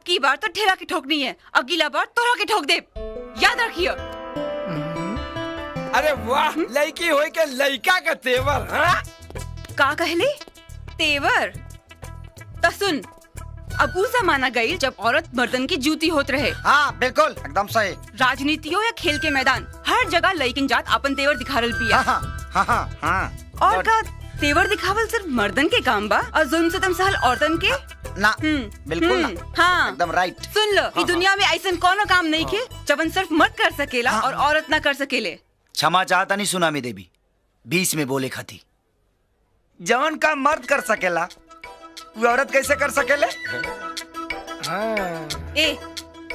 अब की बार तो ठेला की ठोकनी है, अगला बार तोरा के ठोक दे, याद रखियो। अरे वाह, लड़की होय के लड़का का तेवर। हाँ? का कहले? तेवर? तो सुन, अब उ जमाना गई जब औरत मर्दन की जूती होत रहे। हाँ बिल्कुल, एकदम सही। राजनीतियों या खेल के मैदान, हर जगह लड़किन जात अपन तेवर दिखारल पिया। हाँ। और का तेवर दिखावल सिर्फ मर्दन के काम बा और जुल्म सितम सहल औरतन के? ना, बिल्कुल ना। हाँ, एकदम राइट। सुन लो, इस दुनिया में ऐसा कोनो काम नहीं के जबन सिर्फ मर्द कर सकेला और औरत ना कर सकेले। क्षमा चाहता नहीं सुनामी देवी, बीच में बोले खाती। जवन का मर्द कर सकेला वो औरत कैसे कर सकेले? ए,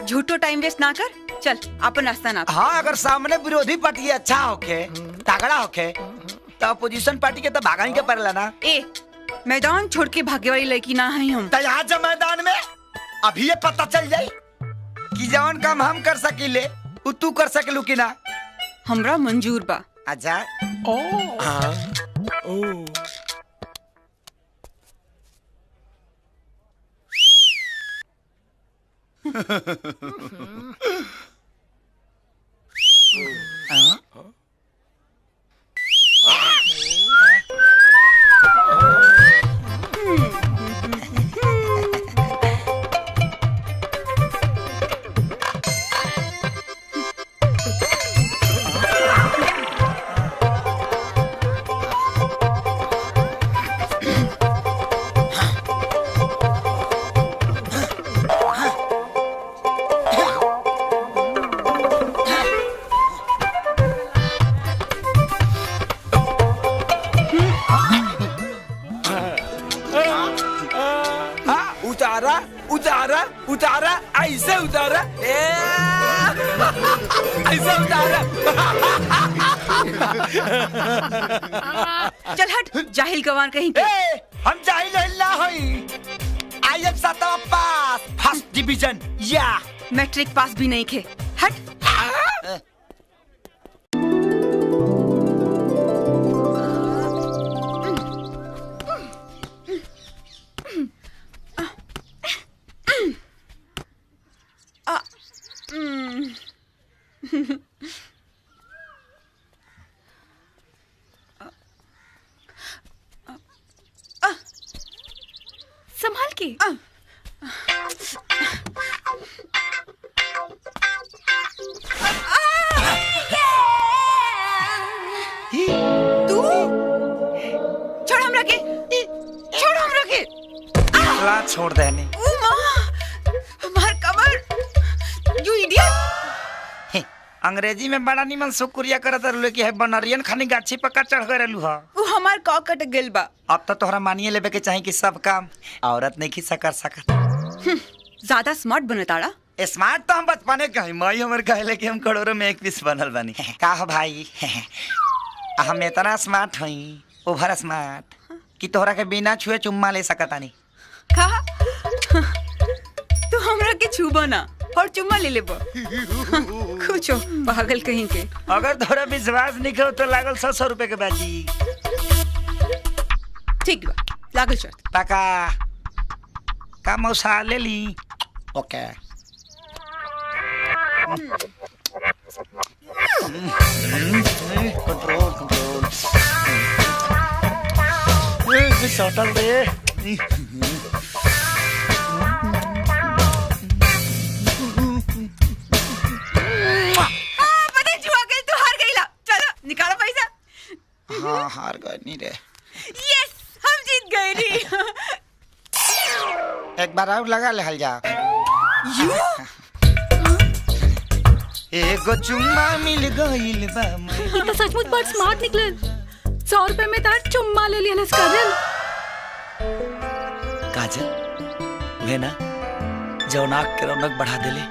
झूठो टाइम वेस्ट ना कर, चल अपन रास्ता ना। हाँ, अगर सामने विरोधी पार्टी अच्छा होके, तगड़ा होके, तो अपोजिशन पार्टी के तो भागा ही के पड़ेला ना। ए, मैदान छोड़ के भागे वाली लड़की ना है हम। यहाँ जब मैदान में अभी ये पता चल जाये कि जवन काम हम कर सकीले वो तू कर सकेलू कि ना? हमरा मंजूर बा। अच्छा। उतारा ऐसे उतारा, ऐसे उतारा। चल हट, जाहिल गवार कहीं के। हम जाहिल हल्ला होई। आई एम सातवा पास, फर्स्ट डिवीजन। या मैट्रिक पास भी नहीं खे। हट। संभाल के। तू छोड़ हमरा के, छोड़ हमरा के। ला छोड़ देने। ओ माँ, हमार कमर। You idiot. अंग्रेजी में बड़ा निमन शुक्रिया करत रहलू कि है बनरियन खानी गाछी पक्का चढ़ गए रहलू हा। वो हमार कौ कट गेल बा। अब तो तोहरा मानिए लेबे के चाही कि सब काम औरत नहीं खिस्सा कर सकत। ज्यादा स्मार्ट बनताड़ा। स्मार्ट तो हम बचपने कहीं माई हमर कहले कि हम करोड़ों में एक पीस बनल बनी। का हो भाई, हम इतना स्मार्ट हई, ओवर स्मार्ट कि तोहरा के बिना छुए चुम्मा ले सकतानी। का तू हमरा के छूबो ना और चुम्मा ले लेबो। कुछ पागल कहीं के। अगर तोरा विश्वास नहीं हो तो लागल 100 रुपए के बाजी। ठीक बा, लागल शर्त। पका का मौसा ले ली। ओके। Control control. सटल दे। पता जुआ के तू हार गईला। चलो निकालो पैसा। हाँ, हार गए नहीं रे। यस, हम जीत गए री। एक बार और लगा ले हल जा। यू एगो चुम्मा मिल गइल बा। ये तो सचमुच बड़ स्मार्ट निकलल। 100 रुपए में तार चुम्मा ले लिया काजल। काजल वे ना जो नाक के रौनक बढ़ा देले।